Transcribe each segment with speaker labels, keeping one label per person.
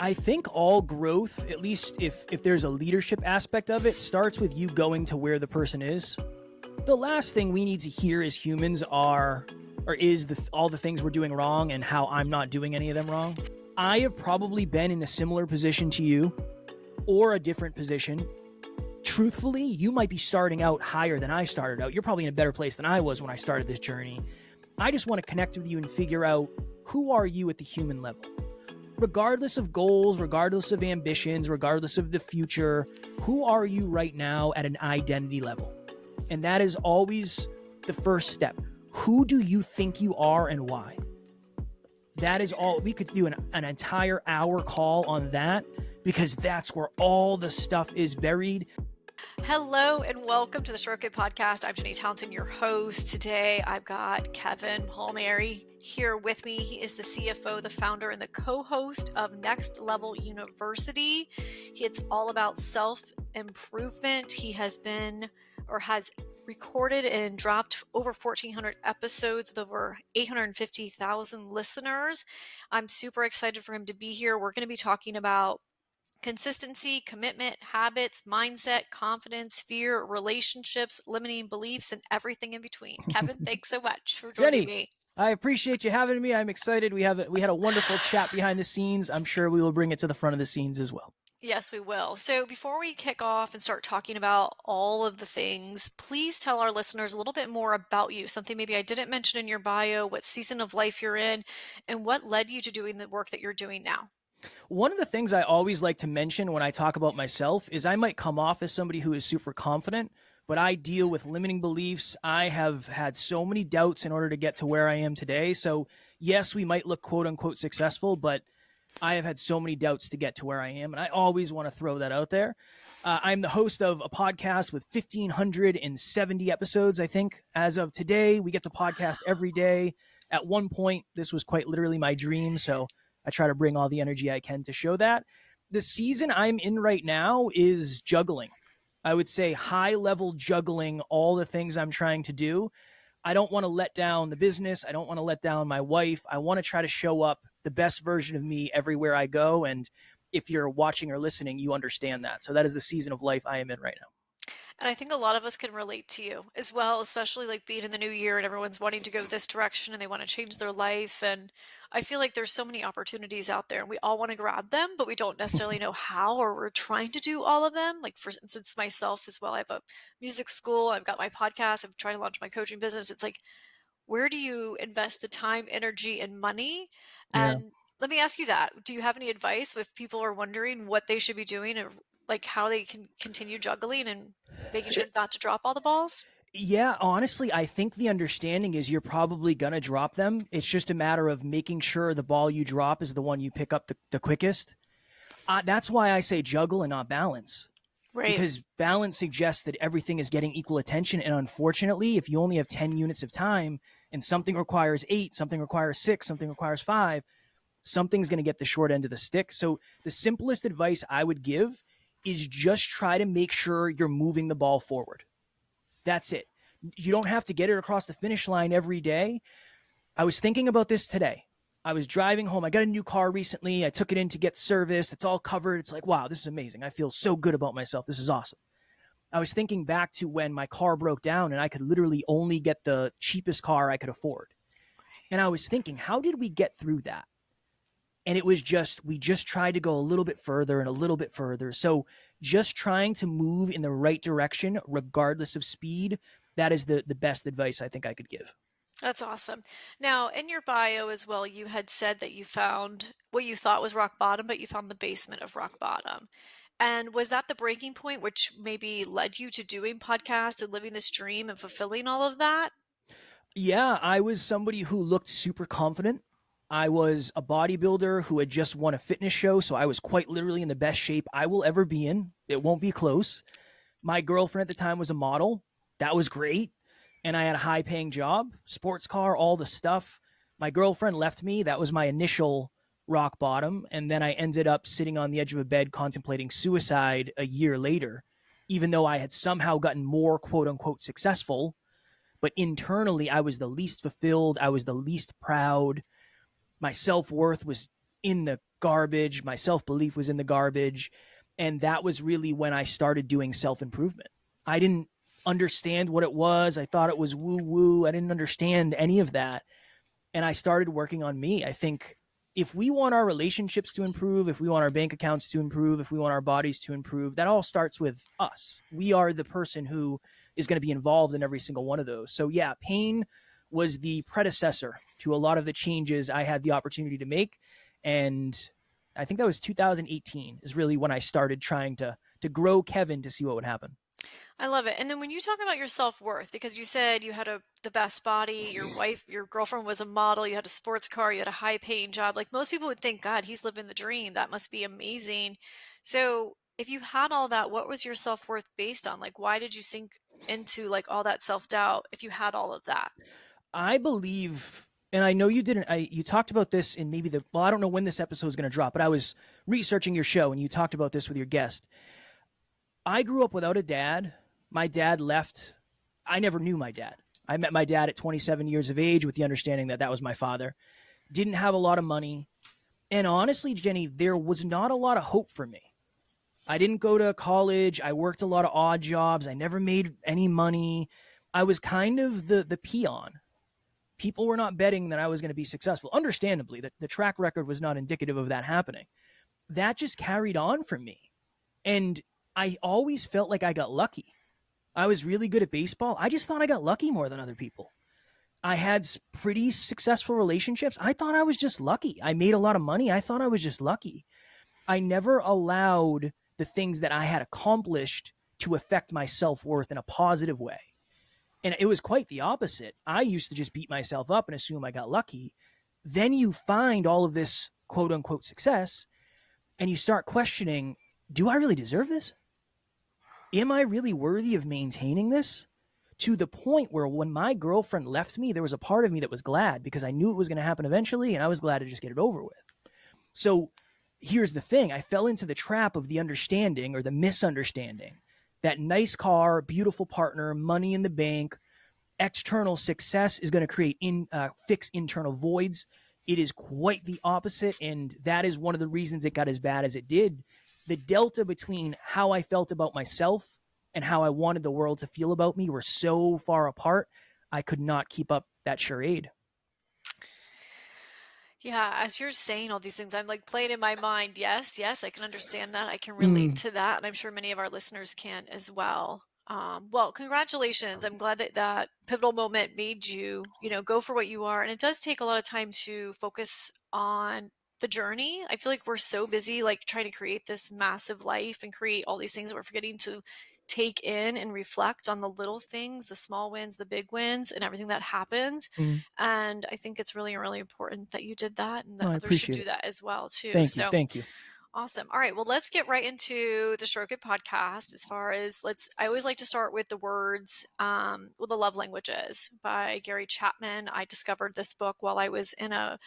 Speaker 1: I think all growth, at least if there's a leadership aspect of it, starts with you going to where the person is. The last thing we need to hear as humans is all the things we're doing wrong and how I'm not doing any of them wrong. I have probably been in a similar position to you or a different position. Truthfully, you might be starting out higher than I started out. You're probably in a better place than I was when I started this journey. I just want to connect with you and figure out, who are you at the human level? Regardless of goals, regardless of ambitions, regardless of the future, who are you right now at an identity level? And that is always the first step. Who do you think you are and why? That is all. We could do an entire hour call on that, because that's where all the stuff is buried.
Speaker 2: Hello and welcome to the Stroke It Podcast. I'm Jenny Townsend, your host. Today I've got Kevin Palmieri here with me. He is the CFO, the founder, and the co-host of Next Level University. It's all about self-improvement. He has recorded and dropped over 1,400 episodes with over 850,000 listeners. I'm super excited for him to be here. We're going to be talking about consistency, commitment, habits, mindset, confidence, fear, relationships, limiting beliefs, and everything in between. Kevin, thanks so much for joining me.
Speaker 1: I appreciate you having me. I'm excited. We had a wonderful chat behind the scenes. I'm sure we will bring it to the front of the scenes as well.
Speaker 2: Yes, we will. So before we kick off and start talking about all of the things, please tell our listeners a little bit more about you, something maybe I didn't mention in your bio, what season of life you're in, and what led you to doing the work that you're doing now.
Speaker 1: One of the things I always like to mention when I talk about myself is I might come off as somebody who is super confident, but I deal with limiting beliefs. I have had so many doubts in order to get to where I am today. So yes, we might look quote unquote successful, but I have had so many doubts to get to where I am. And I always want to throw that out there. I'm the host of a podcast with 1,570 episodes, I think. As of today, we get to podcast every day. At one point, this was quite literally my dream. So I try to bring all the energy I can to show that. The season I'm in right now is juggling. I would say high level juggling all the things I'm trying to do. I don't want to let down the business. I don't want to let down my wife. I want to try to show up the best version of me everywhere I go. And if you're watching or listening, you understand that. So that is the season of life I am in right now.
Speaker 2: And I think a lot of us can relate to you as well, especially like being in the new year and everyone's wanting to go this direction and they want to change their life. And I feel like there's so many opportunities out there and we all want to grab them, but we don't necessarily know how, or we're trying to do all of them. Like for instance, myself as well, I have a music school, I've got my podcast, I'm trying to launch my coaching business. It's like, where do you invest the time, energy, and money? And let me ask you that. Do you have any advice if people are wondering what they should be doing, or like how they can continue juggling and making sure not to drop all the balls?
Speaker 1: Yeah, honestly, I think the understanding is you're probably going to drop them. It's just a matter of making sure the ball you drop is the one you pick up the quickest. That's why I say juggle and not balance.
Speaker 2: Right.
Speaker 1: Because balance suggests that everything is getting equal attention. And unfortunately, if you only have 10 units of time and something requires 8, something requires 6, something requires 5, something's going to get the short end of the stick. So the simplest advice I would give is just try to make sure you're moving the ball forward. That's it. You don't have to get it across the finish line every day. I was thinking about this today. I was driving home. I got a new car recently. I took it in to get serviced. It's all covered. It's like, wow, this is amazing. I feel so good about myself. This is awesome. I was thinking back to when my car broke down and I could literally only get the cheapest car I could afford. And I was thinking, how did we get through that? And it was we just tried to go a little bit further and a little bit further. So just trying to move in the right direction, regardless of speed, that is the best advice I think I could give.
Speaker 2: That's awesome. Now, in your bio as well, you had said that you found what you thought was rock bottom, but you found the basement of rock bottom. And was that the breaking point, which maybe led you to doing podcasts and living this dream and fulfilling all of that?
Speaker 1: Yeah, I was somebody who looked super confident. I was a bodybuilder who had just won a fitness show, so I was quite literally in the best shape I will ever be in. It won't be close. My girlfriend at the time was a model. That was great. And I had a high-paying job, sports car, all the stuff. My girlfriend left me. That was my initial rock bottom. And then I ended up sitting on the edge of a bed contemplating suicide a year later, even though I had somehow gotten more quote-unquote successful. But internally, I was the least fulfilled. I was the least proud. My self-worth was in the garbage. My self-belief was in the garbage. And that was really when I started doing self-improvement. I didn't understand what it was. I thought it was woo-woo. I didn't understand any of that. And I started working on me. I think if we want our relationships to improve, if we want our bank accounts to improve, if we want our bodies to improve, that all starts with us. We are the person who is going to be involved in every single one of those. So yeah, pain was the predecessor to a lot of the changes I had the opportunity to make. And I think that was 2018 is really when I started trying to grow Kevin to see what would happen.
Speaker 2: I love it. And then when you talk about your self-worth, because you said you had the best body, your girlfriend was a model, you had a sports car, you had a high-paying job. Like most people would think, God, he's living the dream. That must be amazing. So if you had all that, what was your self-worth based on? Like, why did you sink into like all that self-doubt if you had all of that?
Speaker 1: I believe, and I know you didn't, you talked about this in maybe I don't know when this episode is going to drop, but I was researching your show and you talked about this with your guest. I grew up without a dad. My dad left. I never knew my dad. I met my dad at 27 years of age with the understanding that that was my father. Didn't have a lot of money. And honestly, Jenny, there was not a lot of hope for me. I didn't go to college. I worked a lot of odd jobs. I never made any money. I was kind of the peon. People were not betting that I was going to be successful. Understandably, the track record was not indicative of that happening. That just carried on from me. And I always felt like I got lucky. I was really good at baseball. I just thought I got lucky more than other people. I had pretty successful relationships. I thought I was just lucky. I made a lot of money. I thought I was just lucky. I never allowed the things that I had accomplished to affect my self-worth in a positive way. And it was quite the opposite. I used to just beat myself up and assume I got lucky. Then you find all of this quote unquote success and you start questioning, do I really deserve this? Am I really worthy of maintaining this? To the point where when my girlfriend left me, there was a part of me that was glad because I knew it was going to happen eventually and I was glad to just get it over with. So here's the thing. I fell into the trap of the understanding or the misunderstanding that nice car, beautiful partner, money in the bank, external success is going to fix internal voids. It is quite the opposite. And that is one of the reasons it got as bad as it did. The delta between how I felt about myself and how I wanted the world to feel about me were so far apart, I could not keep up that charade.
Speaker 2: Yeah, as you're saying all these things, I'm like playing in my mind. Yes, yes, I can understand that. I can relate
Speaker 1: Mm,
Speaker 2: to that, and I'm sure many of our listeners can as well. Well, congratulations. I'm glad that that pivotal moment made you, go for what you are. And it does take a lot of time to focus on the journey. I feel like we're so busy, like trying to create this massive life and create all these things that we're forgetting to take in and reflect on the little things, the small wins, the big wins, and everything that happens.
Speaker 1: mm.
Speaker 2: And I think it's really, really important that you did that and
Speaker 1: No,
Speaker 2: that
Speaker 1: I
Speaker 2: others should
Speaker 1: appreciate
Speaker 2: do
Speaker 1: it.
Speaker 2: that as well too.
Speaker 1: Thank you.
Speaker 2: So
Speaker 1: Thank you.
Speaker 2: awesome. All right. Well, let's get right into the Stroke It podcast. As far as I always like to start with the words, well, the love languages by Gary Chapman. I discovered this book while I was in a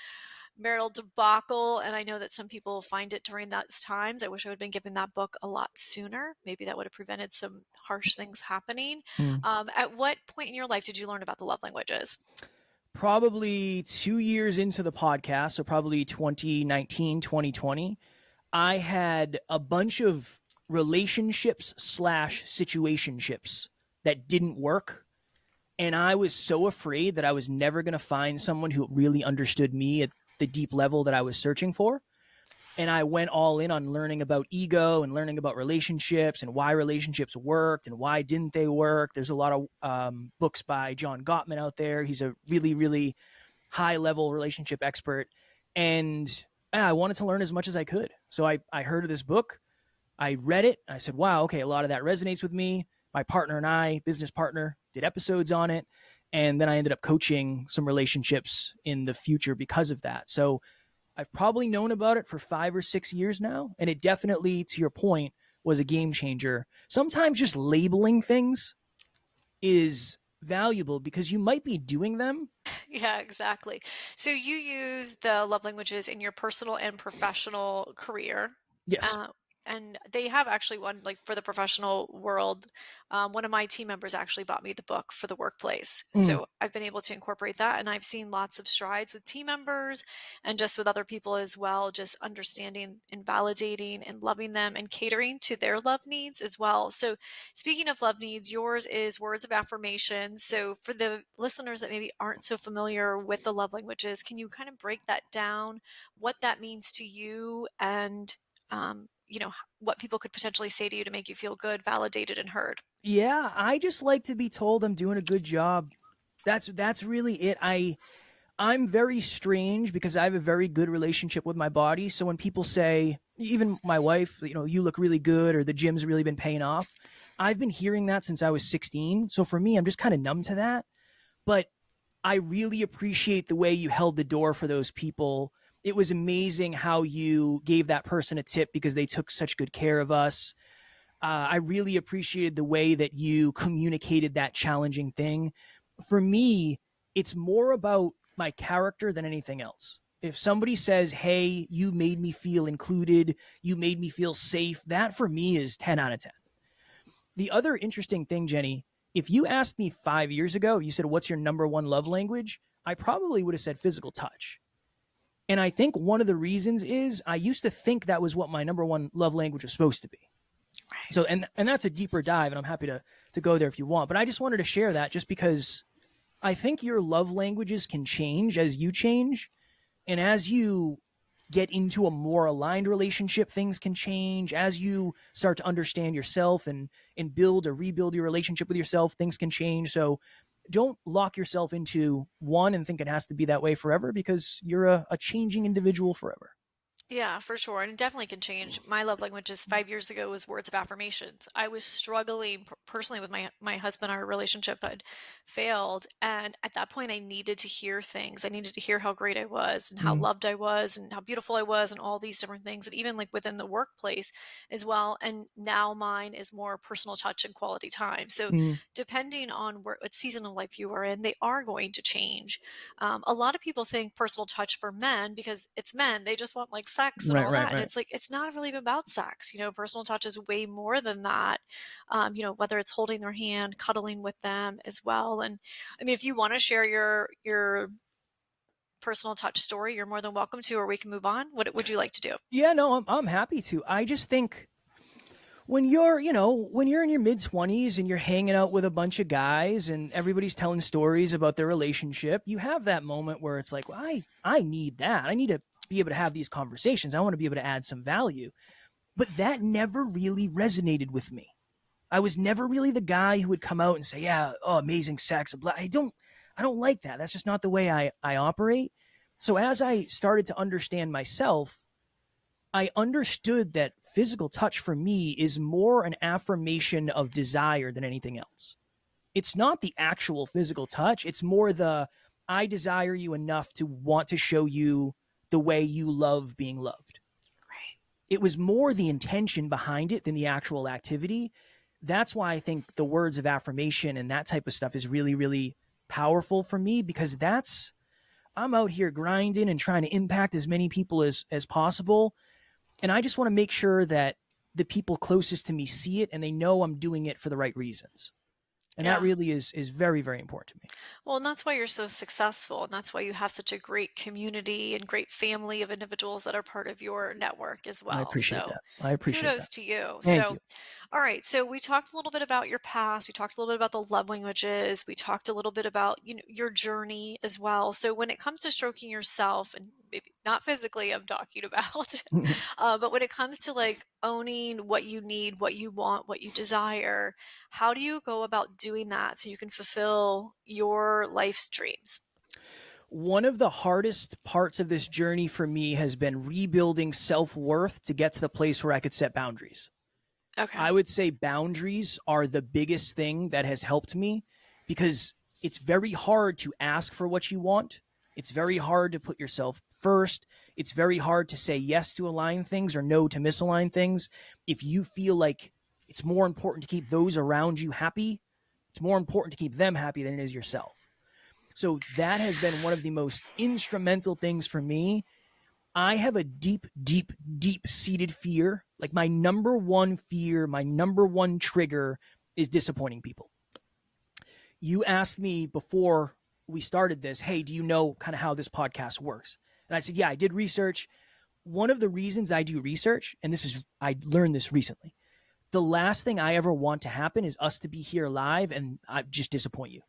Speaker 2: marital debacle, and I know that some people find it during those times. I wish I would have been given that book a lot sooner. Maybe that would have prevented some harsh things happening.
Speaker 1: Mm.
Speaker 2: At what point in your life did you learn about the love languages?
Speaker 1: Probably 2 years into the podcast, so probably 2019, 2020, I had a bunch of relationships slash situationships that didn't work. And I was so afraid that I was never going to find someone who really understood me at the deep level that I was searching for. And I went all in on learning about ego and learning about relationships and why relationships worked and why didn't they work. There's a lot of books by John Gottman out there. He's a really, really high level relationship expert. And I wanted to learn as much as I could. So I heard of this book. I read it. I said, wow, okay, a lot of that resonates with me. My partner and I, business partner, did episodes on it. And then I ended up coaching some relationships in the future because of that. So I've probably known about it for 5 or 6 years now. And it definitely, to your point, was a game changer. Sometimes just labeling things is valuable because you might be doing them.
Speaker 2: Yeah, exactly. So you use the love languages in your personal and professional career.
Speaker 1: Yes.
Speaker 2: Uh, and they have actually one like for the professional world. One of my team members actually bought me the book for the workplace.
Speaker 1: Mm.
Speaker 2: So I've been able to incorporate that. And I've seen lots of strides with team members and just with other people as well, just understanding and validating and loving them and catering to their love needs as well. So speaking of love needs, yours is words of affirmation. So for the listeners that maybe aren't so familiar with the love languages, can you kind of break that down, what that means to you, and what people could potentially say to you to make you feel good, validated, and heard?
Speaker 1: Yeah, I just like to be told I'm doing a good job. That's really it. I'm very strange because I have a very good relationship with my body. So when people say, even my wife, you look really good or the gym's really been paying off, I've been hearing that since I was 16. So for me, I'm just kind of numb to that. But I really appreciate the way you held the door for those people. It was amazing how you gave that person a tip because they took such good care of us. I really appreciated the way that you communicated that challenging thing. For me, it's more about my character than anything else. If somebody says, "Hey, you made me feel included, you made me feel safe," that for me is 10 out of 10. The other interesting thing, Jenny, if you asked me 5 years ago, you said, "What's your number one love language?" I probably would have said physical touch. And I think one of the reasons is I used to think that was what my number one love language was supposed to be.
Speaker 2: Right.
Speaker 1: So, and that's a deeper dive, and I'm happy to go there if you want. But I just wanted to share that just because I think your love languages can change as you change, and as you get into a more aligned relationship, things can change. As you start to understand yourself and build or rebuild your relationship with yourself, things can change. So don't lock yourself into one and think it has to be that way forever because you're a changing individual forever.
Speaker 2: Yeah, for sure. And it definitely can change. My love languages 5 years ago was words of affirmations. I was struggling personally with my husband. Our relationship had failed. And at that point, I needed to hear things. I needed to hear how great I was and how
Speaker 1: Mm,
Speaker 2: loved I was and how beautiful I was and all these different things. And even like within the workplace as well. And now mine is more personal touch and quality time. So
Speaker 1: mm,
Speaker 2: depending on what season of life you are in, they are going to change. A lot of people think personal touch for men because it's men, they just want like sex and
Speaker 1: right,
Speaker 2: all
Speaker 1: right,
Speaker 2: that. And
Speaker 1: right.
Speaker 2: it's like, it's not really even about sex. Personal touch is way more than that. Whether it's holding their hand, cuddling with them as well. And I mean, if you want to share your personal touch story, you're more than welcome to, or we can move on. What would you like to do?
Speaker 1: Yeah, no, I'm happy to. I just think when you're in your mid 20s and you're hanging out with a bunch of guys and everybody's telling stories about their relationship, you have that moment where it's like, well, I need that. I need to be able to have these conversations. I want to be able to add some value. But that never really resonated with me. I was never really the guy who would come out and say, "Yeah, oh, amazing sex." I don't like that. That's just not the way I operate. So as I started to understand myself, I understood that physical touch for me is more an affirmation of desire than anything else. It's not the actual physical touch, it's more the I desire you enough to want to show you the way you love being loved.
Speaker 2: Right.
Speaker 1: It was more the intention behind it than the actual activity. That's why I think the words of affirmation and that type of stuff is really, really powerful for me because I'm out here grinding and trying to impact as many people as possible. And I just want to make sure that the people closest to me see it and they know I'm doing it for the right reasons. And that
Speaker 2: Yeah.
Speaker 1: really is very, very important to me.
Speaker 2: Well, and that's why you're so successful. And that's why you have such a great community and great family of individuals that are part of your network as
Speaker 1: I
Speaker 2: well.
Speaker 1: appreciate
Speaker 2: So
Speaker 1: that. I appreciate that.
Speaker 2: kudos to you.
Speaker 1: Thank
Speaker 2: So,
Speaker 1: you.
Speaker 2: all right. So we talked a little bit about your past. We talked a little bit about the love languages. We talked a little bit about, your journey as well. So when it comes to stroking yourself, and maybe not physically, I'm talking about, but when it comes to like owning what you need, what you want, what you desire, how do you go about doing that so you can fulfill your life's dreams?
Speaker 1: One of the hardest parts of this journey for me has been rebuilding self worth to get to the place where I could set boundaries.
Speaker 2: Okay.
Speaker 1: I would say boundaries are the biggest thing that has helped me because it's very hard to ask for what you want. It's very hard to put yourself first. It's very hard to say yes to align things or no to misalign things. If you feel like it's more important to keep those around you happy, it's more important to keep them happy than it is yourself. So that has been one of the most instrumental things for me. I have a deep, deep, deep seated fear. Like my number one fear, my number one trigger is disappointing people. You asked me before we started this, hey, do you know kind of how this podcast works? And I said, yeah, I did research. One of the reasons I do research, and I learned this recently, the last thing I ever want to happen is us to be here live and I just disappoint you.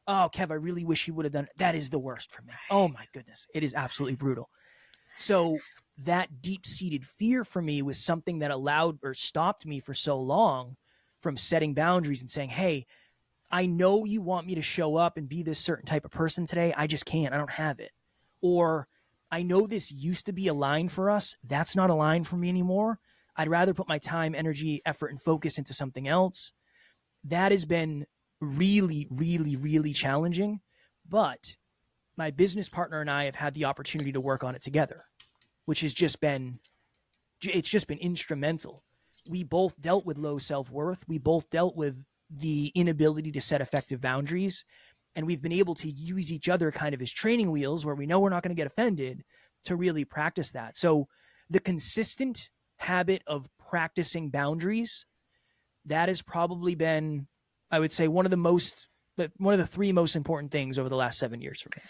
Speaker 1: Oh, Kev, I really wish you would have done it. That is the worst for me. Oh my goodness. It is absolutely brutal. So that deep-seated fear for me was something that allowed or stopped me for so long from setting boundaries and saying, hey, I know you want me to show up and be this certain type of person today. I just can't. I don't have it. Or I know this used to be a line for us. That's not a line for me anymore. I'd rather put my time, energy, effort, and focus into something else. That has been really, really, really challenging. But my business partner and I have had the opportunity to work on it together, which has just been instrumental. We both dealt with low self-worth. We both dealt with the inability to set effective boundaries. And we've been able to use each other kind of as training wheels where we know we're not going to get offended to really practice that. So the consistent habit of practicing boundaries, that has probably been, I would say, one of the three most important things over the last 7 years for me.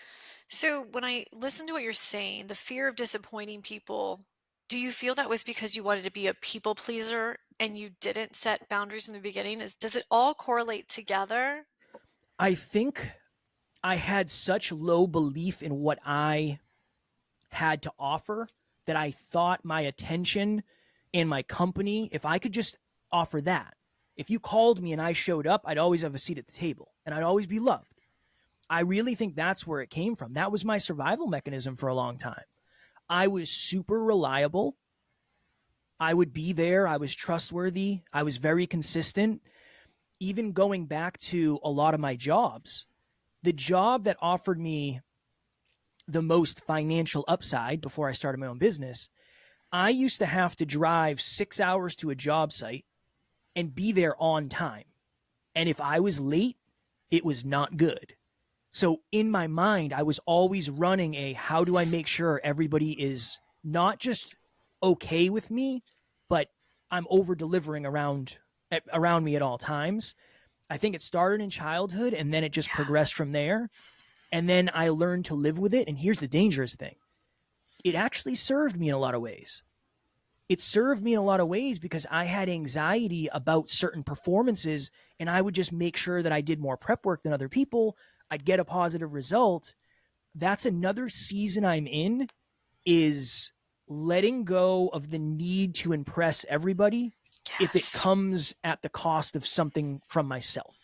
Speaker 2: So when I listen to what you're saying, the fear of disappointing people, do you feel that was because you wanted to be a people pleaser and you didn't set boundaries from the beginning? Does it all correlate together?
Speaker 1: I think I had such low belief in what I had to offer that I thought my attention and my company, if I could just offer that, if you called me and I showed up, I'd always have a seat at the table and I'd always be loved. I really think that's where it came from. That was my survival mechanism for a long time. I was super reliable. I would be there. I was trustworthy. I was very consistent. Even going back to a lot of my jobs, the job that offered me the most financial upside before I started my own business, I used to have to drive 6 hours to a job site and be there on time. And if I was late, it was not good. So in my mind, I was always running how do I make sure everybody is not just okay with me, but I'm over delivering around me at all times. I think it started in childhood and then it just progressed from there. And then I learned to live with it. And here's the dangerous thing. It actually served me in a lot of ways. It served me in a lot of ways because I had anxiety about certain performances and I would just make sure that I did more prep work than other people. I'd get a positive result. That's another season I'm in, is letting go of the need to impress everybody if it comes at the cost of something from myself.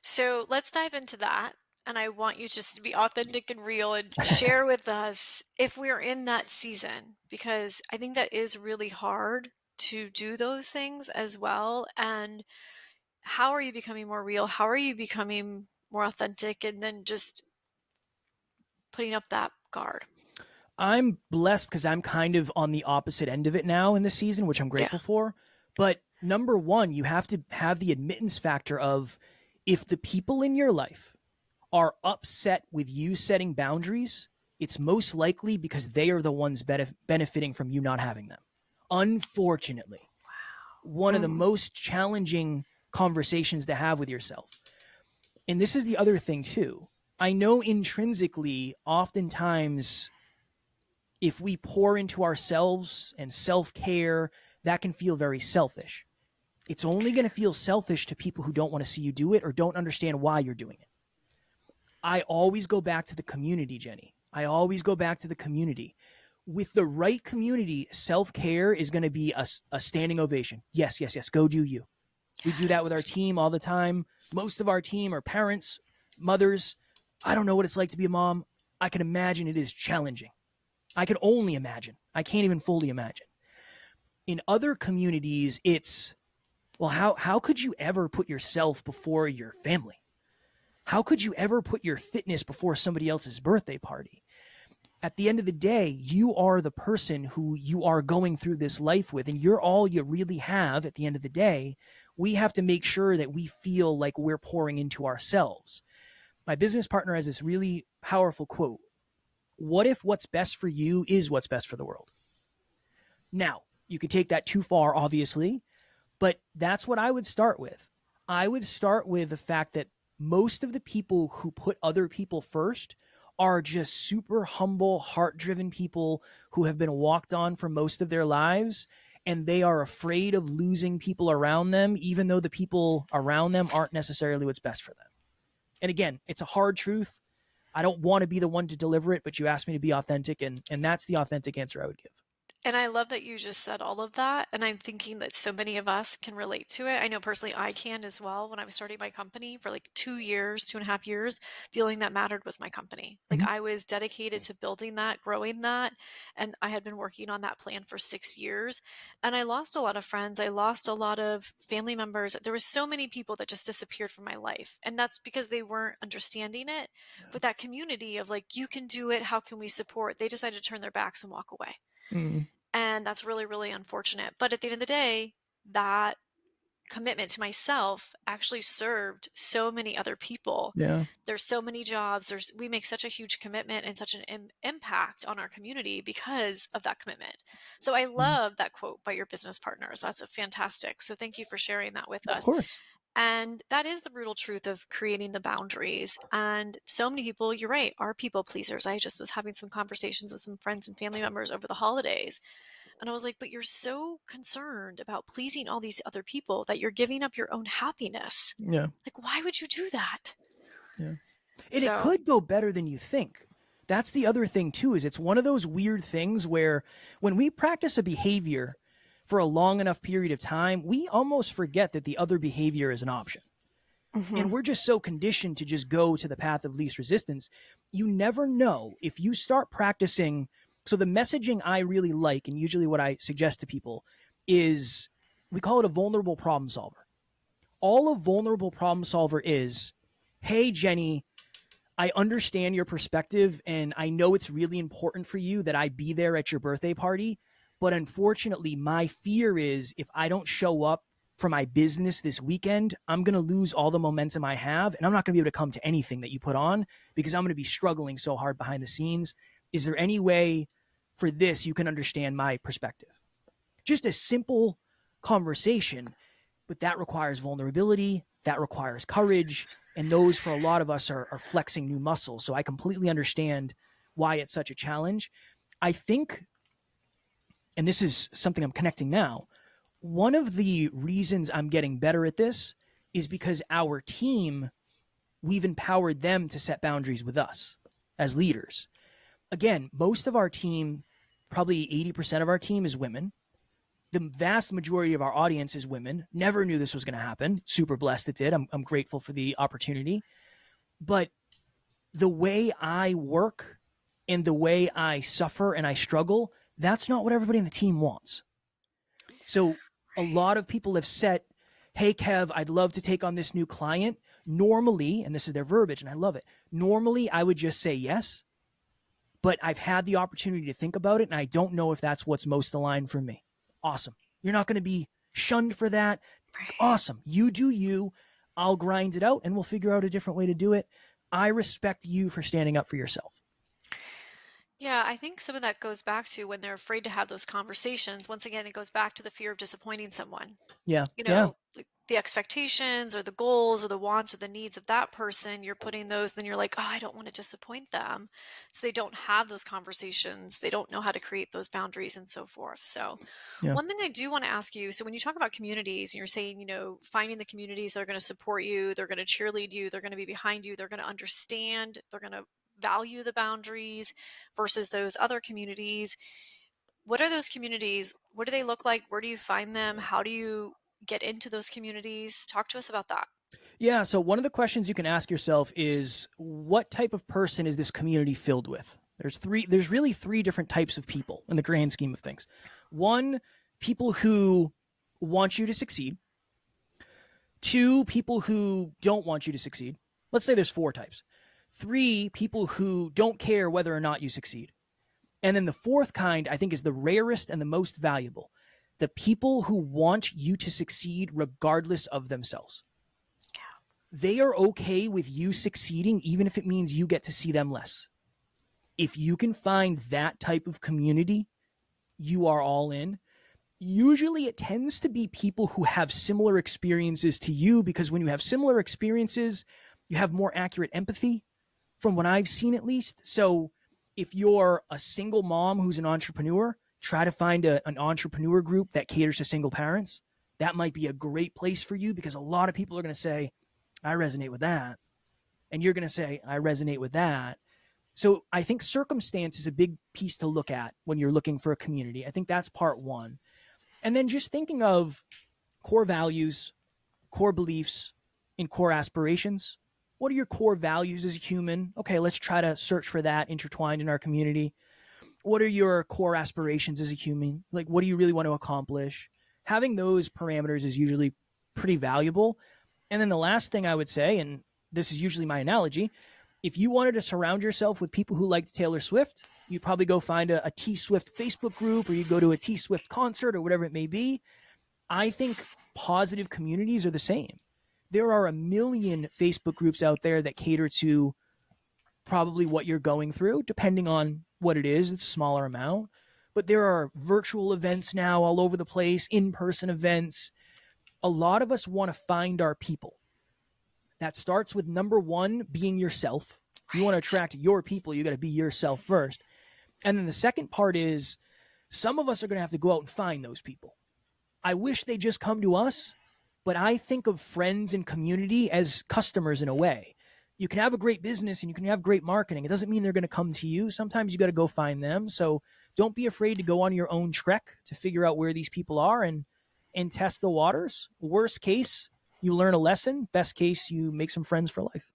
Speaker 2: So let's dive into that. And I want you just to be authentic and real and share with us if we're in that season, because I think that is really hard to do those things as well. And how are you becoming more real? How are you becoming more authentic and then just putting up that guard?
Speaker 1: I'm blessed because I'm kind of on the opposite end of it now in this season, which I'm grateful for. But number one, you have to have the admittance factor of, if the people in your life are upset with you setting boundaries, it's most likely because they are the ones benefiting from you not having them. Unfortunately, one of the most challenging conversations to have with yourself. And this is the other thing too. I know intrinsically, oftentimes, if we pour into ourselves and self-care, that can feel very selfish. It's only going to feel selfish to people who don't want to see you do it or don't understand why you're doing it. I always go back to the community, Jenny. I always go back to the community. With the right community, self-care is going to be a standing ovation. Yes, yes, yes. Go do you. We do that with our team all the time. Most of our team are parents, mothers. I don't know what it's like to be a mom. I can imagine it is challenging. I can only imagine. I can't even fully imagine. In other communities, it's, well, how could you ever put yourself before your family? How could you ever put your fitness before somebody else's birthday party? At the end of the day, you are the person who you are going through this life with, and you're all you really have at the end of the day. We have to make sure that we feel like we're pouring into ourselves. My business partner has this really powerful quote. What if what's best for you is what's best for the world? Now, you could take that too far, obviously, but that's what I would start with. I would start with the fact that most of the people who put other people first are just super humble, heart-driven people who have been walked on for most of their lives, and they are afraid of losing people around them, even though the people around them aren't necessarily what's best for them. And again, it's a hard truth. I don't want to be the one to deliver it, but you asked me to be authentic, and that's the authentic answer I would give.
Speaker 2: And I love that you just said all of that. And I'm thinking that so many of us can relate to it. I know personally I can as well. When I was starting my company for like 2 years, 2.5 years, the only thing that mattered was my company. Like
Speaker 1: Mhm.
Speaker 2: I was dedicated to building that, growing that. And I had been working on that plan for 6 years. And I lost a lot of friends. I lost a lot of family members. There were so many people that just disappeared from my life. And that's because they weren't understanding it. But that community of like, you can do it. How can we support? They decided to turn their backs and walk away.
Speaker 1: Mm.
Speaker 2: And that's really, really unfortunate. But at the end of the day, that commitment to myself actually served so many other people.
Speaker 1: Yeah.
Speaker 2: There's so many jobs. We make such a huge commitment and such an impact on our community because of that commitment. So I
Speaker 1: Mm.
Speaker 2: love that quote by your business partners. That's a fantastic. So thank you for sharing that with
Speaker 1: Of
Speaker 2: us.
Speaker 1: course.
Speaker 2: And that is the brutal truth of creating the boundaries. And so many people, you're right, are people pleasers. I just was having some conversations with some friends and family members over the holidays. And I was like, but you're so concerned about pleasing all these other people that you're giving up your own happiness.
Speaker 1: Yeah.
Speaker 2: Like, why would you do that?
Speaker 1: Yeah. And it
Speaker 2: So,
Speaker 1: could go better than you think. That's the other thing too, is it's one of those weird things where when we practice a behavior for a long enough period of time, we almost forget that the other behavior is an option. And we're just so conditioned to just go to the path of least resistance. You never know if you start practicing. So the messaging I really like, and usually what I suggest to people, is we call it a vulnerable problem solver. All a vulnerable problem solver is, hey, Jenny, I understand your perspective, and I know it's really important for you that I be there at your birthday party. But unfortunately, my fear is if I don't show up for my business this weekend, I'm going to lose all the momentum I have, and I'm not going to be able to come to anything that you put on because I'm going to be struggling so hard behind the scenes. Is there any way for this you can understand my perspective? Just a simple conversation, but that requires vulnerability, that requires courage, and those for a lot of us are flexing new muscles. So I completely understand why it's such a challenge. I think, and this is something I'm connecting now, one of the reasons I'm getting better at this is because our team, we've empowered them to set boundaries with us as leaders. Again, most of our team, probably 80% of our team is women. The vast majority of our audience is women. Never knew this was going to happen. Super blessed it did. I'm grateful for the opportunity. But the way I work and the way I suffer and I struggle, that's not what everybody in the team wants. So a lot of people have said, hey, Kev, I'd love to take on this new client. Normally, and this is their verbiage, and I love it. Normally, I would just say yes, but I've had the opportunity to think about it, and I don't know if that's what's most aligned for me. Awesome. You're not going to be shunned for that. Awesome. You do you. I'll grind it out, and we'll figure out a different way to do it. I respect you for standing up for yourself.
Speaker 2: yeah, I think some of that goes back to when they're afraid to have those conversations. Once again, it goes back to the fear of disappointing someone.
Speaker 1: Yeah.
Speaker 2: You
Speaker 1: Yeah.
Speaker 2: know, the expectations or the goals or the wants or the needs of that person, you're putting those, then you're like, oh, I don't want to disappoint them. So they don't have those conversations. They don't know how to create those boundaries and so forth. So
Speaker 1: Yeah.
Speaker 2: one thing I do want to ask you, so when you talk about communities and you're saying, finding the communities that are going to support you, they're going to cheerlead you, they're going to be behind you, they're going to understand, they're going to value the boundaries versus those other communities. What are those communities? What do they look like? Where do you find them? How do you get into those communities? Talk to us about that.
Speaker 1: Yeah. So one of the questions you can ask yourself is, what type of person is this community filled with? There's really three different types of people in the grand scheme of things. One, people who want you to succeed. Two, people who don't want you to succeed. Let's say there's four types. Three, people who don't care whether or not you succeed. And then the fourth kind, I think, is the rarest and the most valuable. The people who want you to succeed regardless of themselves. They are okay with you succeeding, even if it means you get to see them less. If you can find that type of community, you are all in. Usually it tends to be people who have similar experiences to you, because when you have similar experiences, you have more accurate empathy, from what I've seen at least. So if you're a single mom who's an entrepreneur, try to find an entrepreneur group that caters to single parents. That might be a great place for you, because a lot of people are going to say, I resonate with that. And you're going to say, I resonate with that. So I think circumstance is a big piece to look at when you're looking for a community. I think that's part one. And then just thinking of core values, core beliefs, and core aspirations. What are your core values as a human? Okay, let's try to search for that intertwined in our community. What are your core aspirations as a human? Like, what do you really want to accomplish? Having those parameters is usually pretty valuable. And then the last thing I would say, and this is usually my analogy, if you wanted to surround yourself with people who liked Taylor Swift, you'd probably go find a T Swift Facebook group, or you go to a T Swift concert, or whatever it may be. I think positive communities are the same. There are a million Facebook groups out there that cater to probably what you're going through, depending on what it is. It's a smaller amount. But there are virtual events now all over the place, in-person events. A lot of us want to find our people. That starts with number one, being yourself. If you want to attract your people, you got to be yourself first. And then the second part is, some of us are going to have to go out and find those people. I wish they just come to us, but I think of friends and community as customers in a way. You can have a great business and you can have great marketing. It doesn't mean they're going to come to you. Sometimes you got to go find them. So don't be afraid to go on your own trek to figure out where these people are and test the waters. Worst case, you learn a lesson. Best case, you make some friends for life.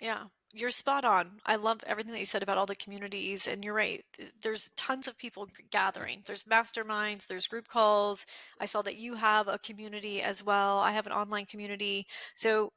Speaker 2: Yeah, you're spot on. I love everything that you said about all the communities, and you're right. There's tons of people gathering. There's masterminds, there's group calls. I saw that you have a community as well. I have an online community. So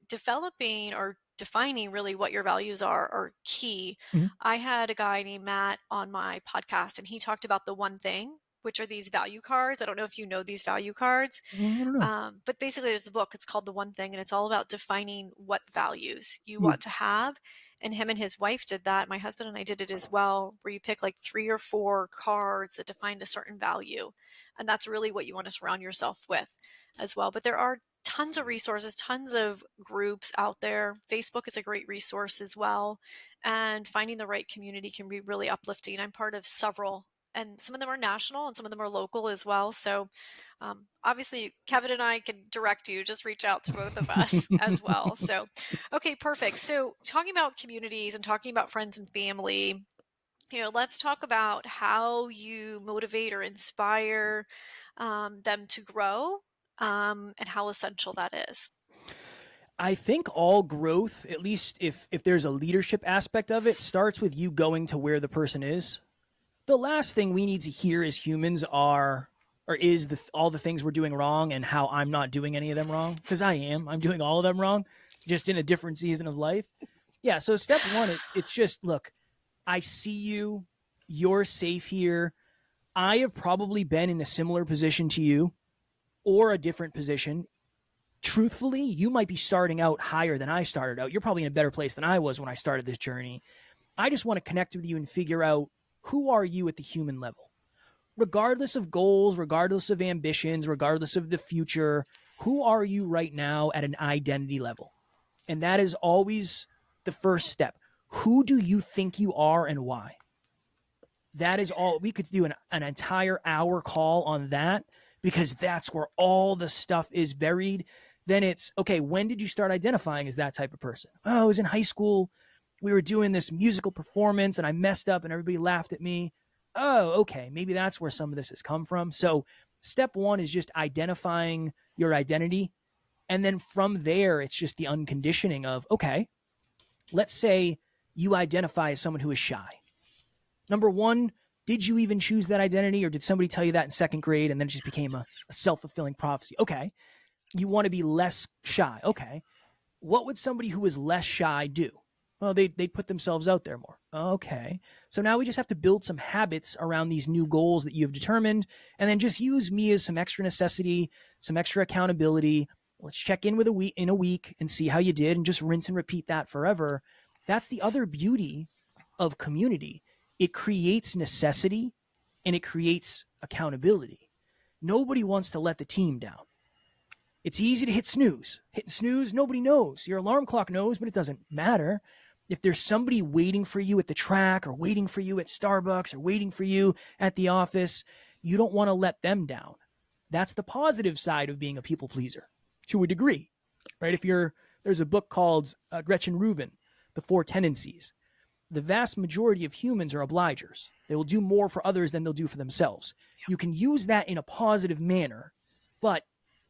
Speaker 2: developing or defining really what your values are key.
Speaker 1: Mhm.
Speaker 2: I had a guy named Matt on my podcast, and he talked about the one thing, which are these value cards. I don't know if you know these value cards.
Speaker 1: I don't know.
Speaker 2: But basically, there's the book. It's called The One Thing, and it's all about defining what values you
Speaker 1: Ooh.
Speaker 2: want to have. And him and his wife did that. My husband and I did it as well, where you pick like 3 or 4 cards that define a certain value. And that's really what you want to surround yourself with as well. But there are tons of resources, tons of groups out there. Facebook is a great resource as well. And finding the right community can be really uplifting. I'm part of several, and some of them are national and some of them are local as well. So obviously, Kevin and I can direct you. Just reach out to both of us as well. So, okay, perfect. So, talking about communities and talking about friends and family, let's talk about how you motivate or inspire them to grow, and how essential that is.
Speaker 1: I think all growth, at least if there's a leadership aspect of it, starts with you going to where the person is. The last thing we need to hear as humans is all the things we're doing wrong and how I'm not doing any of them wrong, because I'm doing all of them wrong, just in a different season of life. Yeah. So step one, it's just, look, I see you, you're safe here. I have probably been in a similar position to you or a different position. Truthfully, you might be starting out higher than I started out. You're probably in a better place than I was when I started this journey. I just want to connect with you and figure out, who are you at the human level? Regardless of goals, regardless of ambitions, regardless of the future, who are you right now at an identity level? And that is always the first step. Who do you think you are and why? That is all. We could do an entire hour call on that, because that's where all the stuff is buried. Then it's, okay, when did you start identifying as that type of person? Oh, I was in high school. We were doing this musical performance and I messed up and everybody laughed at me. Oh, okay. Maybe that's where some of this has come from. So step one is just identifying your identity. And then from there, it's just the unconditioning of, okay, let's say you identify as someone who is shy. Number one, did you even choose that identity, or did somebody tell you that in second grade and then it just became a self-fulfilling prophecy? Okay. You want to be less shy. Okay. What would somebody who is less shy do? Well, they put themselves out there more. Okay. So now we just have to build some habits around these new goals that you've determined, and then just use me as some extra necessity, some extra accountability. Let's check in in a week and see how you did, and just rinse and repeat that forever. That's the other beauty of community. it creates necessity and it creates accountability. Nobody wants to let the team down. It's easy to hit snooze. Hitting snooze, nobody knows. Your alarm clock knows, but it doesn't matter. If there's somebody waiting for you at the track or waiting for you at Starbucks or waiting for you at the office, you don't want to let them down. That's the positive side of being a people pleaser to a degree, right? There's a book called Gretchen Rubin, The Four Tendencies. The vast majority of humans are obligers. They will do more for others than they'll do for themselves. You can use that in a positive manner, but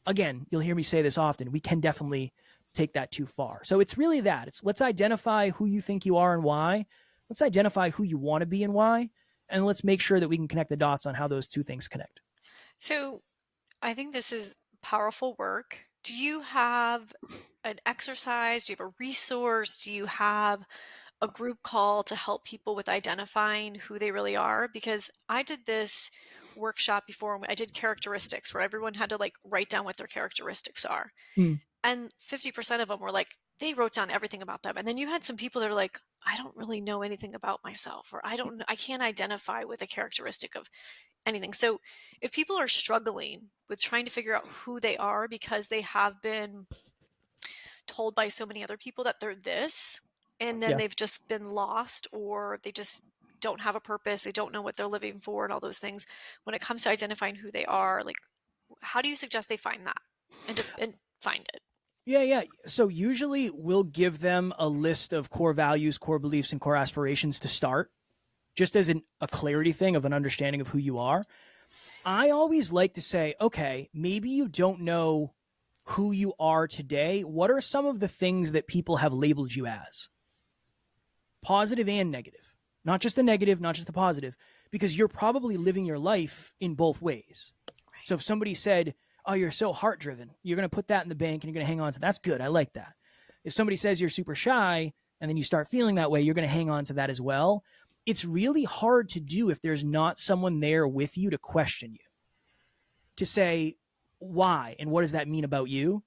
Speaker 1: again, you'll hear me say this often, we can definitely take that too far. So it's really that. Let's identify who you think you are and why. Let's identify who you want to be and why. And let's make sure that we can connect the dots on how those two things connect.
Speaker 2: So I think this is powerful work. Do you have an exercise? Do you have a resource? Do you have a group call to help people with identifying who they really are? Because I did this workshop before. I did characteristics where everyone had to write down what their characteristics are. And 50% of them were they wrote down everything about them. And then you had some people that are like, I don't really know anything about myself, or I can't identify with a characteristic of anything. So if people are struggling with trying to figure out who they are because they have been told by so many other people that they're this, and then they've just been lost, or they just don't have a purpose, they don't know what they're living for and all those things. When it comes to identifying who they are, how do you suggest they find that and find it?
Speaker 1: Yeah. So usually we'll give them a list of core values, core beliefs, and core aspirations to start, just as a clarity thing of an understanding of who you are. I always like to say, okay, maybe you don't know who you are today. What are some of the things that people have labeled you as? Positive and negative. Not just the negative, not just the positive, because you're probably living your life in both ways. Right. So if somebody said, oh, you're so heart driven, you're going to put that in the bank and you're going to hang on to that. That's good. I like that. If somebody says you're super shy and then you start feeling that way, you're going to hang on to that as well. It's really hard to do if there's not someone there with you to question you, to say why and what does that mean about you.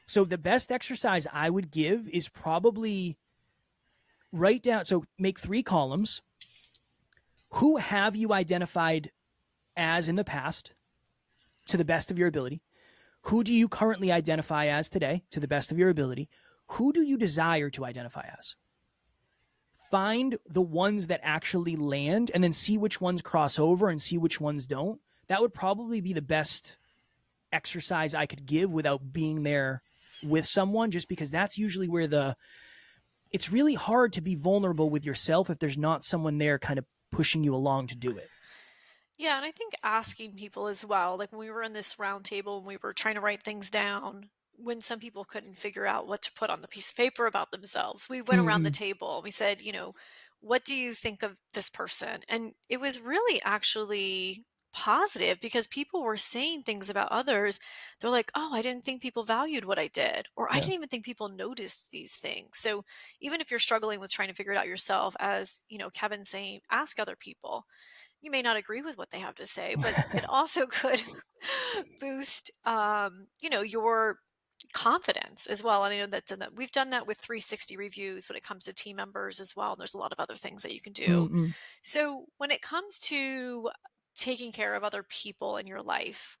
Speaker 1: So the best exercise I would give is probably write down, so make 3 columns. Who have you identified as in the past to the best of your ability? Who do you currently identify as today to the best of your ability? Who do you desire to identify as? Find the ones that actually land and then see which ones cross over and see which ones don't. That would probably be the best exercise I could give without being there with someone, just because that's usually where it's really hard to be vulnerable with yourself if there's not someone there kind of pushing you along to do it.
Speaker 2: Yeah, and I think asking people as well, like when we were in this round table and we were trying to write things down, when some people couldn't figure out what to put on the piece of paper about themselves, we went around the table and we said, what do you think of this person? And it was really actually positive because people were saying things about others. They're like, oh, I didn't think people valued what I did, or I didn't even think people noticed these things. So even if you're struggling with trying to figure it out yourself, as Kevin's saying, ask other people. You may not agree with what they have to say, but it also could boost, your confidence as well. And I know we've done that with 360 reviews when it comes to team members as well. And there's a lot of other things that you can do. So when it comes to taking care of other people in your life,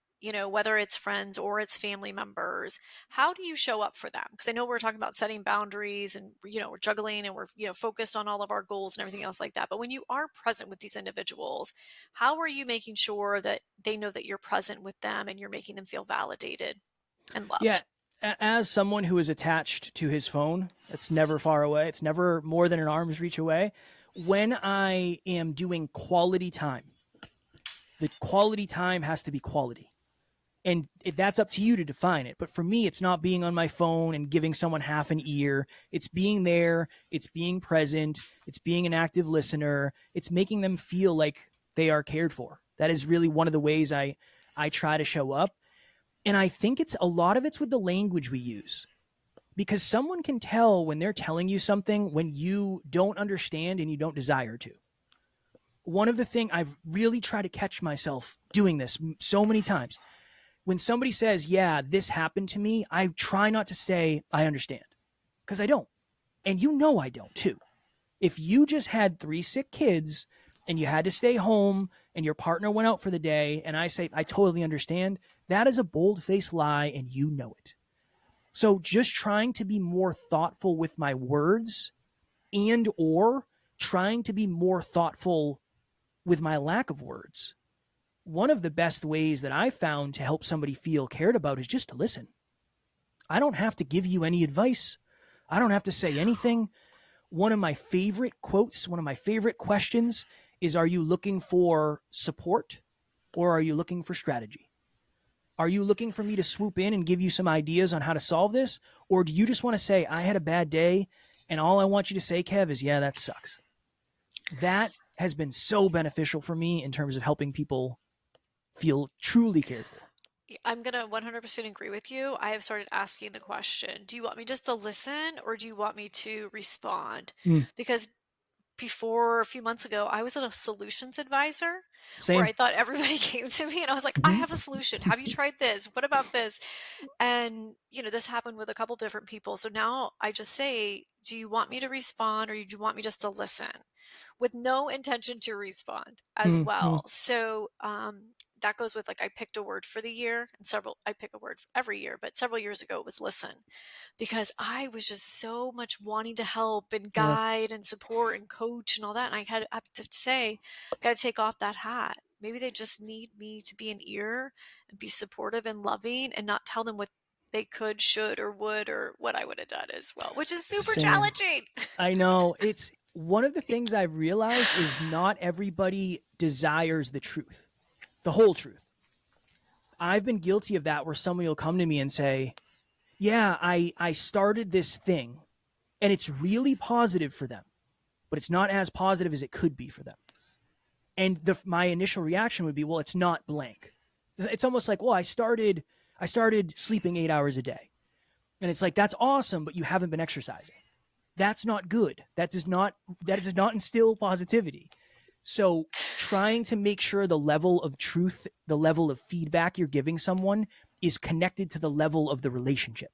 Speaker 2: whether it's friends or it's family members, how do you show up for them? Because I know we're talking about setting boundaries and, we're juggling and we're, focused on all of our goals and everything else like that. But when you are present with these individuals, how are you making sure that they know that you're present with them and you're making them feel validated and loved?
Speaker 1: Yeah. As someone who is attached to his phone, it's never far away. It's never more than an arm's reach away. When I am doing quality time, the quality time has to be quality. And that's up to you to define it. But for me, it's not being on my phone and giving someone half an ear. It's being there. It's being present. It's being an active listener. It's making them feel like they are cared for. That is really one of the ways I try to show up. And I think a lot of it's with the language we use. Because someone can tell when they're telling you something when you don't understand and you don't desire to. One of the things I've really tried to catch myself doing this so many times. When somebody says, yeah, this happened to me, I try not to say, I understand. Because I don't. And I don't too. If you just had 3 sick kids and you had to stay home and your partner went out for the day, and I say, I totally understand. That is a bold-faced lie, and you know it. So just trying to be more thoughtful with my words and or trying to be more thoughtful with my lack of words. One of the best ways that I found to help somebody feel cared about is just to listen. I don't have to give you any advice. I don't have to say anything. One of my favorite quotes, one of my favorite questions is, are you looking for support or are you looking for strategy? Are you looking for me to swoop in and give you some ideas on how to solve this? Or do you just want to say, I had a bad day and all I want you to say, Kev, is, yeah, that sucks. That has been so beneficial for me in terms of helping people feel truly cared for.
Speaker 2: I'm going to 100% agree with you. I have started asking the question, do you want me just to listen or do you want me to respond? Because before a few months ago, I was a solutions advisor where
Speaker 1: Same.
Speaker 2: I thought everybody came to me and I was like, I have a solution. Have you tried this? What about this? And, this happened with a couple different people. So now I just say, do you want me to respond or do you want me just to listen? With no intention to respond as well. So that goes with, like, I picked a word for the year, and I pick a word every year, but several years ago it was listen, because I was just so much wanting to help and
Speaker 1: Yeah.
Speaker 2: guide and support and coach and all that. And I have to say, got to take off that hat. Maybe they just need me to be an ear and be supportive and loving and not tell them what they could, should, or would, or what I would have done as well, which is super
Speaker 1: Same.
Speaker 2: challenging.
Speaker 1: I know. It's one of the things I've realized is not everybody desires the truth, the whole truth. I've been guilty of that, where somebody will come to me and say, yeah, I started this thing and it's really positive for them, but it's not as positive as it could be for them. And my initial reaction would be, well, it's not blank. It's almost like, well, I started sleeping 8 hours a day. And it's like, that's awesome, but you haven't been exercising. That's not good. That does not instill positivity. So trying to make sure the level of truth, the level of feedback you're giving someone is connected to the level of the relationship.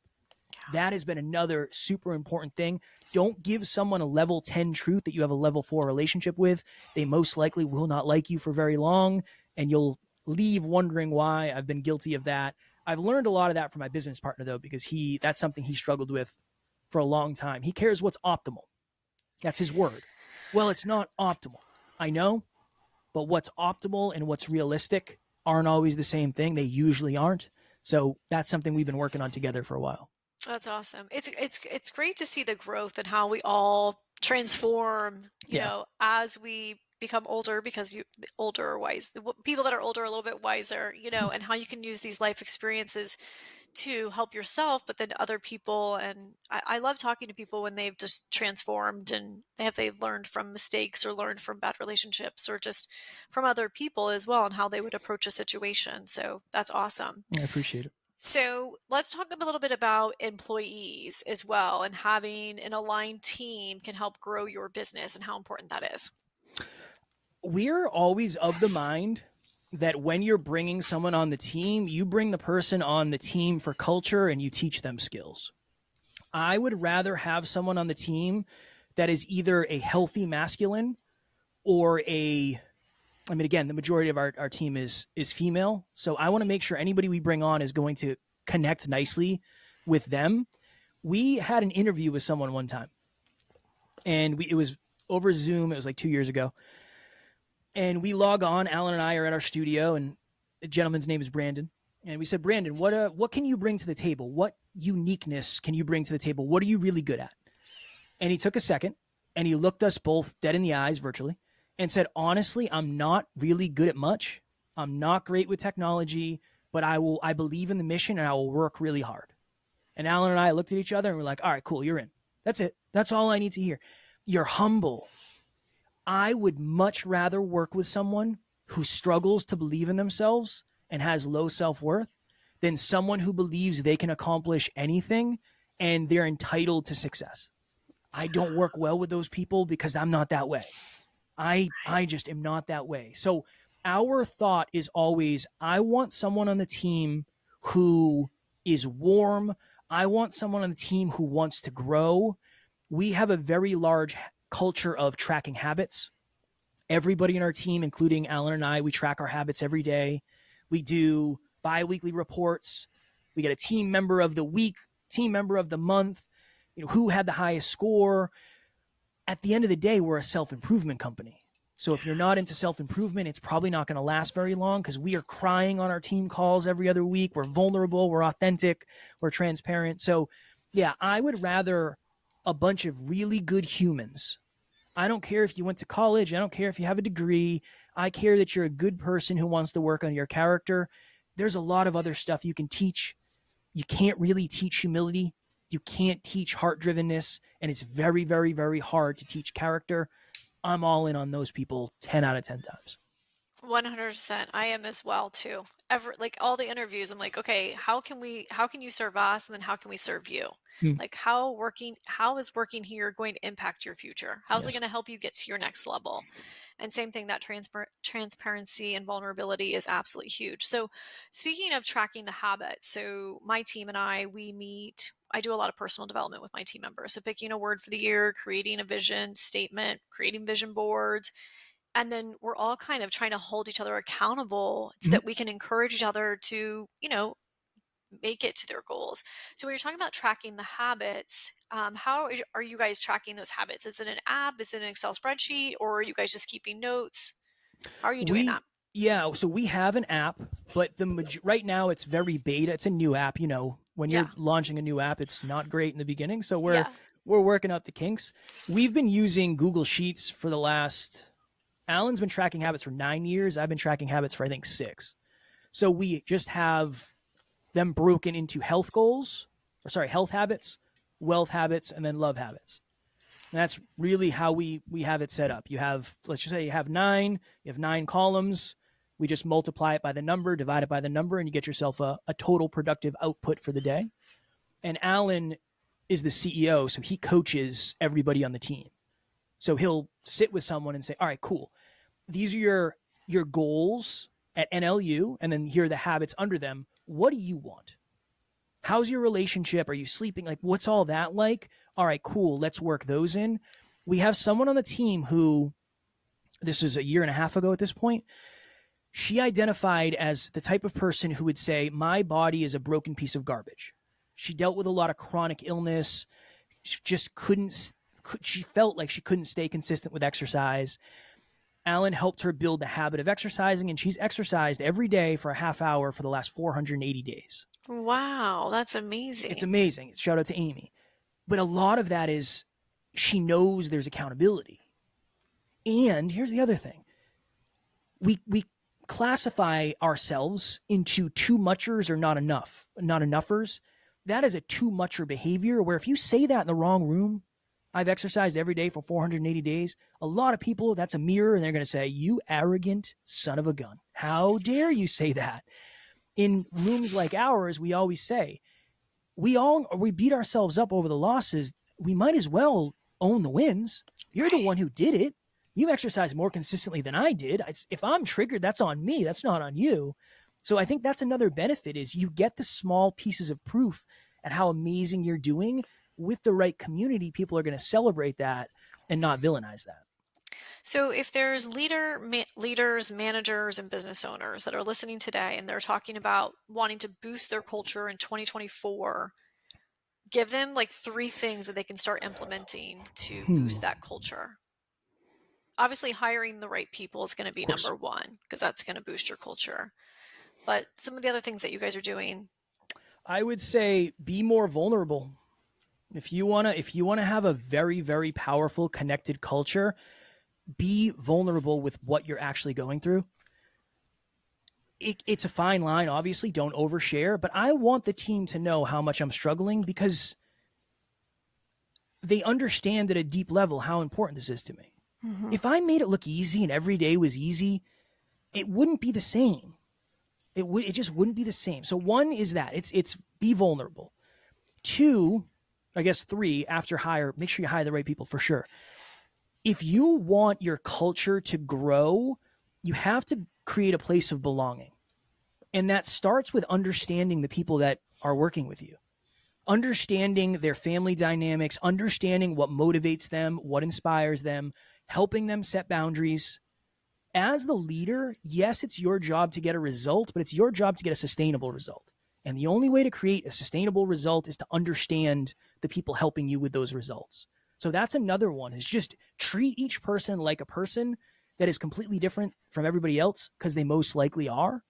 Speaker 1: That has been another super important thing. Don't give someone a level 10 truth that you have a level 4 relationship with. They most likely will not like you for very long, and you'll leave wondering why. I've been guilty of that. I've learned a lot of that from my business partner, though, because that's something he struggled with for a long time. He cares what's optimal. That's his word. Well, it's not optimal. I know, but what's optimal and what's realistic aren't always the same thing. They usually aren't. So that's something we've been working on together for a while.
Speaker 2: That's awesome. It's great to see the growth and how we all transform, as we become older, because the older are wise. People that are older are a little bit wiser, and how you can use these life experiences to help yourself, but then other people. And I love talking to people when they've just transformed and they've learned from mistakes or learned from bad relationships or just from other people as well, and how they would approach a situation. So that's awesome.
Speaker 1: I appreciate it.
Speaker 2: So let's talk a little bit about employees as well, and having an aligned team can help grow your business and how important that is.
Speaker 1: We're always of the mind that when you're bringing someone on the team, you bring the person on the team for culture and you teach them skills. I would rather have someone on the team that is either a healthy masculine or again, the majority of our team is female. So I want to make sure anybody we bring on is going to connect nicely with them. We had an interview with someone one time, and it was over Zoom. It was like 2 years ago. And we log on. Alan and I are at our studio, and the gentleman's name is Brandon. And we said, Brandon, what can you bring to the table? What uniqueness can you bring to the table? What are you really good at? And he took a second, and he looked us both dead in the eyes virtually and said, honestly, I'm not really good at much. I'm not great with technology, but I believe in the mission and I will work really hard. And Alan and I looked at each other and we're like, all right, cool, you're in. That's it. That's all I need to hear. You're humble. I would much rather work with someone who struggles to believe in themselves and has low self-worth than someone who believes they can accomplish anything and they're entitled to success. I don't work well with those people because I'm not that way. I just am not that way. So our thought is always, I want someone on the team who is warm. I want someone on the team who wants to grow. We have a very large culture of tracking habits. Everybody in our team, including Alan and I, we track our habits every day. We do bi-weekly reports. We get a team member of the week, team member of the month, who had the highest score. At the end of the day, we're a self-improvement company. So if you're not into self-improvement, it's probably not going to last very long, because we are crying on our team calls every other week. We're vulnerable, we're authentic, we're transparent. So yeah, I would rather a bunch of really good humans. I don't care if you went to college. I don't care if you have a degree. I care that you're a good person who wants to work on your character. There's a lot of other stuff you can teach. You can't really teach humility. You can't teach heart-drivenness. And it's very, very, very hard to teach character. I'm all in on those people 10 out of 10 times.
Speaker 2: 100%. I am as well too. Like all the interviews, I'm like, okay, how can you serve us? And then how can we serve you? Like how is working here going to impact your future? How's it going to help you get to your next level? And same thing, that transparency and vulnerability is absolutely huge. So speaking of tracking the habits, so my team and we meet, I do a lot of personal development with my team members. So picking a word for the year, creating a vision statement, creating vision boards. And then we're all kind of trying to hold each other accountable so that we can encourage each other to, make it to their goals. So when you're talking about tracking the habits, how are you guys tracking those habits? Is it an app? Is it an Excel spreadsheet? Or are you guys just keeping notes? How are you doing that?
Speaker 1: Yeah, so we have an app, but right now it's very beta. It's a new app. When you're launching a new app, it's not great in the beginning. So we're working out the kinks. We've been using Google Sheets for the last... Alan's been tracking habits for 9 years. I've been tracking habits for, I think, 6. So we just have them broken into health habits, wealth habits, and then love habits. And that's really how we have it set up. Let's just say you have 9 columns. We just multiply it by the number, divide it by the number, and you get yourself a total productive output for the day. And Alan is the CEO, so he coaches everybody on the team. So he'll sit with someone and say, all right, cool. These are your goals at NLU, and then here are the habits under them. What do you want? How's your relationship? Are you sleeping? Like, what's all that like? All right, cool. Let's work those in. We have someone on the team who, this is a year and a half ago at this point, she identified as the type of person who would say, my body is a broken piece of garbage. She dealt with a lot of chronic illness. She felt like she couldn't stay consistent with exercise. Alan helped her build the habit of exercising, and she's exercised every day for a half hour for the last 480 days.
Speaker 2: Wow, that's amazing.
Speaker 1: It's amazing. Shout out to Amy. But a lot of that is she knows there's accountability. And here's the other thing. We classify ourselves into too muchers or not enoughters. That is a too mucher behavior, where if you say that in the wrong room, I've exercised every day for 480 days. A lot of people, that's a mirror, and they're going to say, you arrogant son of a gun. How dare you say that? In rooms like ours, we always say, we beat ourselves up over the losses. We might as well own the wins. You're the one who did it. You exercise more consistently than I did. If I'm triggered, that's on me. That's not on you. So I think that's another benefit, is you get the small pieces of proof at how amazing you're doing. With the right community, people are going to celebrate that and not villainize that.
Speaker 2: So if there's leaders, managers, and business owners that are listening today, and they're talking about wanting to boost their culture in 2024, give them like 3 things that they can start implementing to boost that culture. Obviously, hiring the right people is going to be number 1, because that's going to boost your culture. But some of the other things that you guys are doing,
Speaker 1: I would say be more vulnerable. If you want to have a very, very powerful connected culture, be vulnerable with what you're actually going through. It's a fine line, obviously. Don't overshare, but I want the team to know how much I'm struggling, because they understand at a deep level how important this is to me. Mm-hmm. If I made it look easy and every day was easy, it wouldn't be the same. It just wouldn't be the same. So 1 is that it's be vulnerable. 2, I guess 3, after hire, make sure you hire the right people for sure. If you want your culture to grow, you have to create a place of belonging. And that starts with understanding the people that are working with you, understanding their family dynamics, understanding what motivates them, what inspires them, helping them set boundaries. as the leader, yes, it's your job to get a result, but it's your job to get a sustainable result. And the only way to create a sustainable result is to understand the people helping you with those results. So that's another one, is just treat each person like a person that is completely different from everybody else, because they most likely are.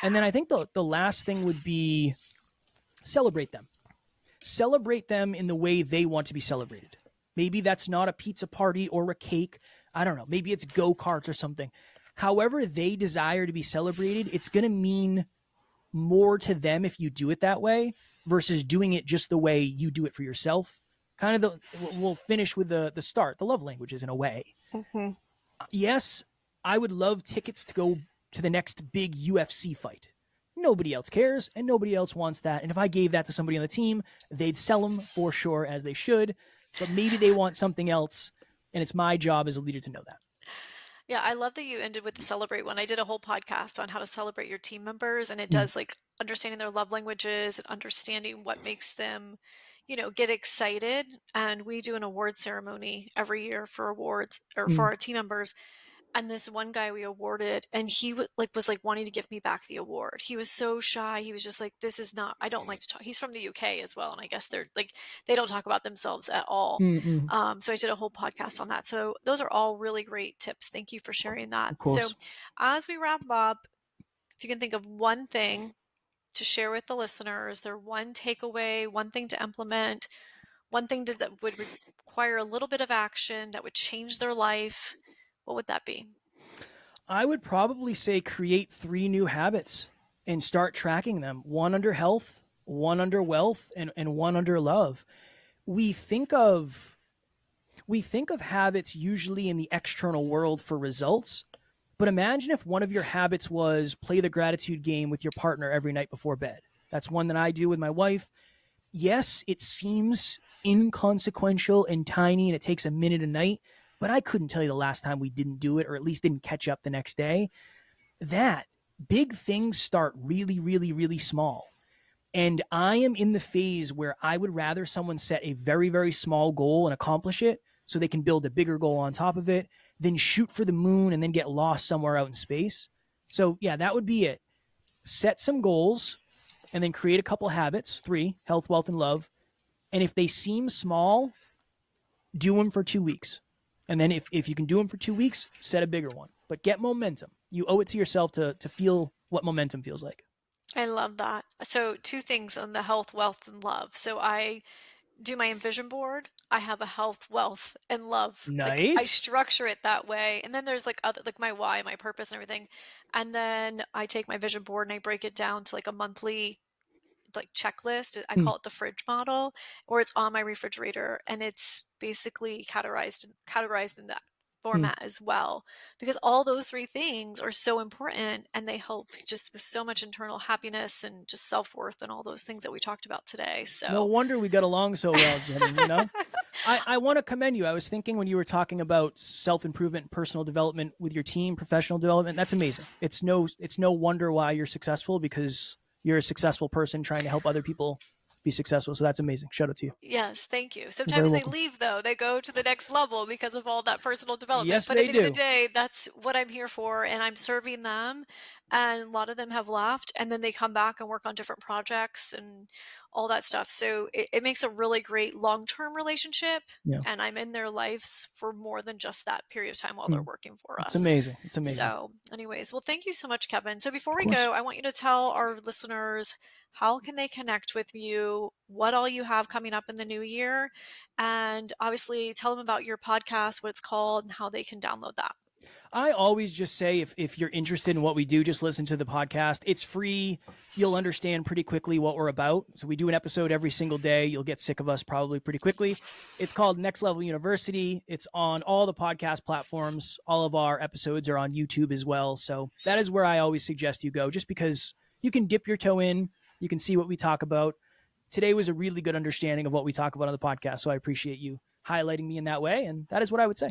Speaker 1: And then I think the last thing would be celebrate them. Celebrate them in the way they want to be celebrated. Maybe that's not a pizza party or a cake. I don't know. Maybe it's go-karts or something. However they desire to be celebrated, it's going to mean more to them if you do it that way versus doing it just the way you do it for yourself. Kind of we'll finish with the start, the love languages in a way.
Speaker 3: Mm-hmm.
Speaker 1: Yes, I would love tickets to go to the next big UFC fight. Nobody else cares, and nobody else wants that. And if I gave that to somebody on the team, they'd sell them for sure, as they should. But maybe they want something else, and it's my job as a leader to know that.
Speaker 2: Yeah, I love that you ended with the celebrate one. I did a whole podcast on how to celebrate your team members, and it does like understanding their love languages and understanding what makes them, get excited. And we do an award ceremony every year for awards or for our team members. And this one guy we awarded, and he was like wanting to give me back the award. He was so shy. He was just like, "This is not. I don't like to talk." He's from the UK as well, and I guess they're like they don't talk about themselves at all. So I did a whole podcast on that. So those are all really great tips. Thank you for sharing that.
Speaker 1: Of course.
Speaker 2: So as we wrap up, if you can think of one thing to share with the listeners, their one takeaway, one thing to implement, one thing that would require a little bit of action that would change their life, what would that be?
Speaker 1: I would probably say create 3 new habits and start tracking them. 1 under health, 1 under wealth, and 1 under love. We think of habits usually in the external world for results, but imagine if one of your habits was play the gratitude game with your partner every night before bed. That's one that I do with my wife. Yes, it seems inconsequential and tiny, and it takes a minute a night, but I couldn't tell you the last time we didn't do it, or at least didn't catch up the next day. That big things start really, really, really small. And I am in the phase where I would rather someone set a very, very small goal and accomplish it so they can build a bigger goal on top of it than shoot for the moon and then get lost somewhere out in space. So yeah, that would be it. Set some goals and then create a couple habits, 3, health, wealth, and love. And if they seem small, do them for 2 weeks. And then if you can do them for 2 weeks, set a bigger one. But get momentum. You owe it to yourself to feel what momentum feels like.
Speaker 2: I love that. So 2 things on the health, wealth, and love. So I do my envision board. I have a health, wealth, and love. Like I
Speaker 1: Nice.
Speaker 2: structure it that way. And then there's like other like my why, my purpose and everything. And then I take my vision board and I break it down to like a monthly like checklist. I call it the fridge model, or it's on my refrigerator, and it's basically categorized in that format as well, because all those 3 things are so important, and they help just with so much internal happiness and just self-worth and all those things that we talked about today. So
Speaker 1: No wonder we got along so well, Jenny, I want to commend you. I was thinking when you were talking about self-improvement and personal development with your team, professional development, that's amazing. It's no wonder why you're successful, because you're a successful person trying to help other people be successful. So that's amazing. Shout out to you.
Speaker 2: Yes, thank you. Sometimes they leave, though. They go to the next level because of all that personal development.
Speaker 1: Yes,
Speaker 2: but
Speaker 1: they
Speaker 2: at the end of
Speaker 1: do.
Speaker 2: the day, that's what I'm here for, and I'm serving them. And a lot of them have left, and then they come back and work on different projects and all that stuff. So it makes a really great long-term relationship,
Speaker 1: Yeah.
Speaker 2: and I'm in their lives for more than just that period of time while they're working for us.
Speaker 1: It's amazing. It's amazing.
Speaker 2: So anyways, well, thank you so much, Kevin. So before we
Speaker 1: course.
Speaker 2: go, I want you to tell our listeners how can they connect with you, what all you have coming up in the new year, and obviously tell them about your podcast, what it's called, and how they can download that.
Speaker 1: I always just say if you're interested in what we do, just listen to the podcast. It's free. You'll understand pretty quickly what we're about. So we do an episode every single day. You'll get sick of us probably pretty quickly. It's called Next Level University. It's on all the podcast platforms. All of our episodes are on YouTube as well. So that is where I always suggest you go, just because you can dip your toe in. You can see what we talk about. Today was a really good understanding of what we talk about on the podcast. So I appreciate you highlighting me in that way. And that is what I would say.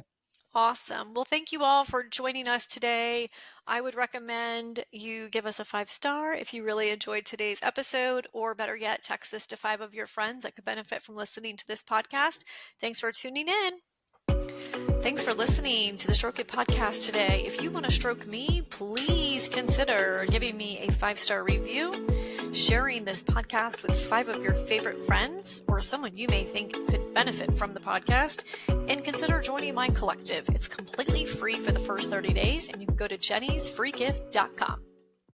Speaker 2: Awesome. Well, thank you all for joining us today. I would recommend you give us a 5-star if you really enjoyed today's episode, or better yet, text this to 5 of your friends that could benefit from listening to this podcast. Thanks for tuning in. Thanks for listening to the Stroke It podcast today. If you want to stroke me, please consider giving me a 5-star review, sharing this podcast with 5 of your favorite friends or someone you may think could benefit from the podcast, and consider joining my collective. It's completely free for the first 30 days, and you can go to jennysfreegift.com.